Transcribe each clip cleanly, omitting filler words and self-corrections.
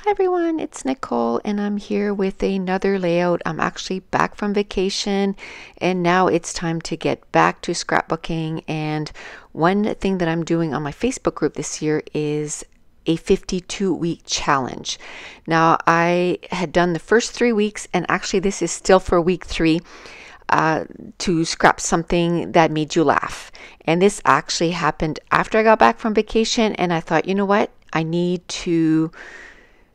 Hi everyone, it's Nicole and I'm here with another layout. I'm actually back from vacation and now it's time to get back to scrapbooking. And one thing that I'm doing on my Facebook group this year is a 52-week challenge. Now I had done the first 3 weeks and actually this is still for week 3. To scrap something that made you laugh. And this actually happened after I got back from vacation and I thought, you know what? I need to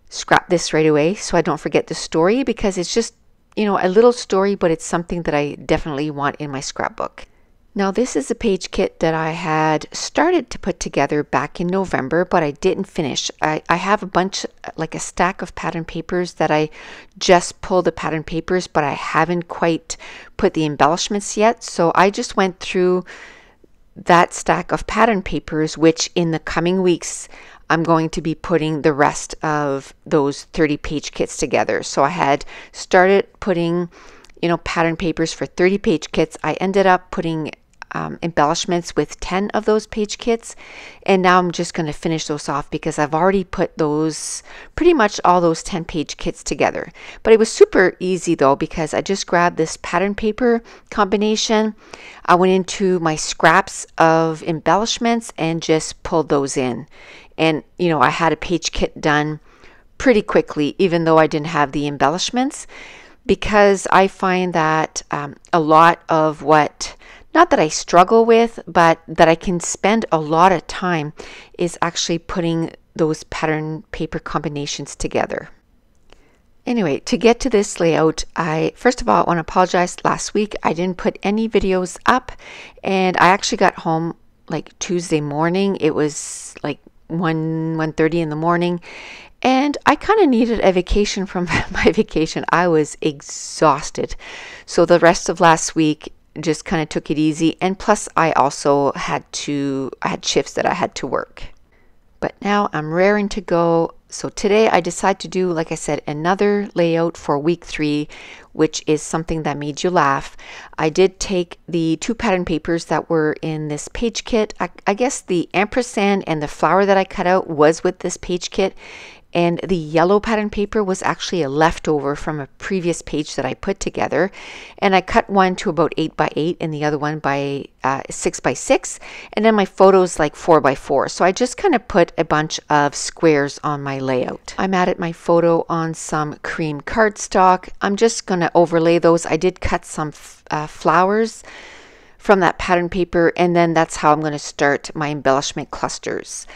scrap this right away so I don't forget the story, because it's just, a little story, but it's something that I definitely want in my scrapbook. Now, this is a page kit that I had started to put together back in November, but I didn't finish. I have a bunch, like a stack of pattern papers that I just pulled the pattern papers, but I haven't quite put the embellishments yet. So I just went through that stack of pattern papers, which in the coming weeks, I'm going to be putting the rest of those 30 page kits together. So I had started putting, pattern papers for 30 page kits. I ended up putting embellishments with 10 of those page kits. And now I'm just going to finish those off because I've already put those, pretty much all those 10 page kits together. But it was super easy though, because I just grabbed this pattern paper combination. I went into my scraps of embellishments and just pulled those in. And, I had a page kit done pretty quickly, even though I didn't have the embellishments, because I find that a lot of what, not that I struggle with, but that I can spend a lot of time is actually putting those pattern paper combinations together. Anyway, to get to this layout, first of all, I want to apologize. Last week, I didn't put any videos up, and I actually got home like Tuesday morning. It was like 1:30 in the morning, and I kind of needed a vacation from my vacation. I was exhausted. So the rest of last week just kind of took it easy, and plus I also had shifts that I had to work. But now I'm raring to go. So today I decided to do, like I said, another layout for week 3, which is something that made you laugh. I did take the 2 pattern papers that were in this page kit. I guess the ampersand and the flower that I cut out was with this page kit. And the yellow pattern paper was actually a leftover from a previous page that I put together. And I cut one to about 8 by 8 and the other one by 6 by 6. And then my photos like 4 by 4. So I just kind of put a bunch of squares on my layout. I'm added my photo on some cream cardstock. I'm just going to overlay those. I did cut some flowers from that pattern paper, and then that's how I'm going to start my embellishment clusters.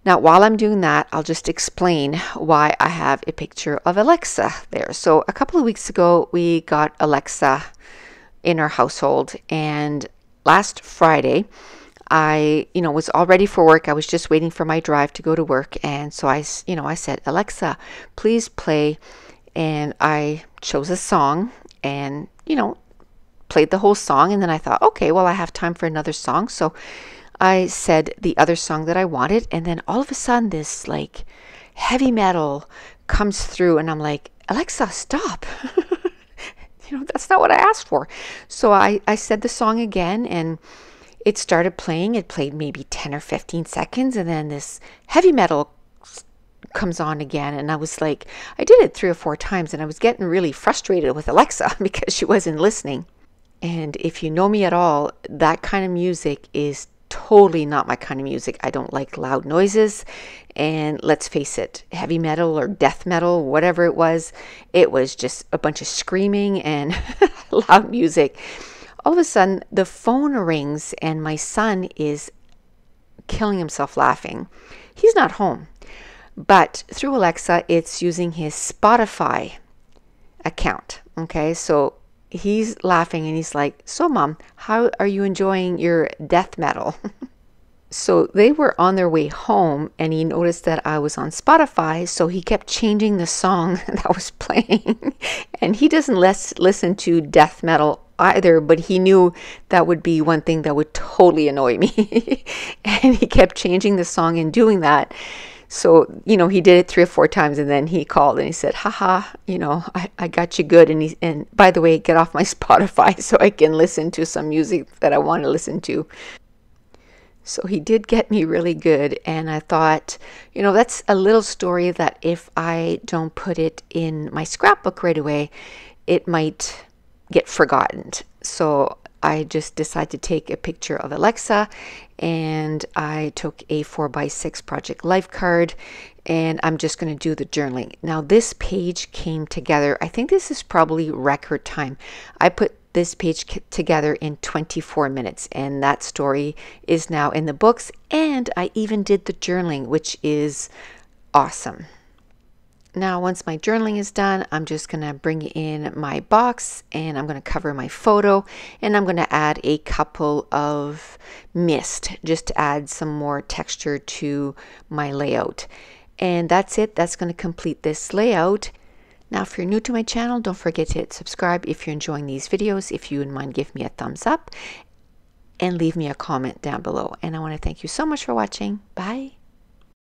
Now, while I'm doing that, I'll just explain why I have a picture of Alexa there. So a couple of weeks ago, we got Alexa in our household, and last Friday, I, was all ready for work. I was just waiting for my drive to go to work, and so I said, Alexa, please play, and I chose a song, and played the whole song, and then I thought, okay, well, I have time for another song, so I said the other song that I wanted, and then all of a sudden this like heavy metal comes through, and I'm like, Alexa, stop. That's not what I asked for. So I said the song again, and it started playing. It played maybe 10 or 15 seconds, and then this heavy metal comes on again, and I was like, I did it 3 or 4 times, and I was getting really frustrated with Alexa because she wasn't listening. And if you know me at all, that kind of music is totally not my kind of music. I don't like loud noises, and let's face it, heavy metal or death metal, whatever it was just a bunch of screaming and loud music. All of a sudden the phone rings and my son is killing himself laughing. He's not home, but through Alexa it's using his Spotify account. Okay, so he's laughing and he's like, so Mom, how are you enjoying your death metal? So they were on their way home and he noticed that I was on Spotify, so he kept changing the song that was playing. And he doesn't listen to death metal either, but he knew that would be one thing that would totally annoy me. And he kept changing the song and doing that. So, he did it 3 or 4 times, and then he called and he said, haha, I got you good. And by the way, get off my Spotify so I can listen to some music that I want to listen to. So he did get me really good, and I thought, that's a little story that if I don't put it in my scrapbook right away, it might get forgotten. So I just decided to take a picture of Alexa, and I took a 4x6 project life card, and I'm just going to do the journaling. Now this page came together, I think this is probably record time. I put this page together in 24 minutes, and that story is now in the books, and I even did the journaling, which is awesome. Now, once my journaling is done, I'm just going to bring in my box, and I'm going to cover my photo, and I'm going to add a couple of mist just to add some more texture to my layout. And that's it. That's going to complete this layout. Now, if you're new to my channel, don't forget to hit subscribe if you're enjoying these videos. If you wouldn't mind, give me a thumbs up and leave me a comment down below. And I want to thank you so much for watching. Bye.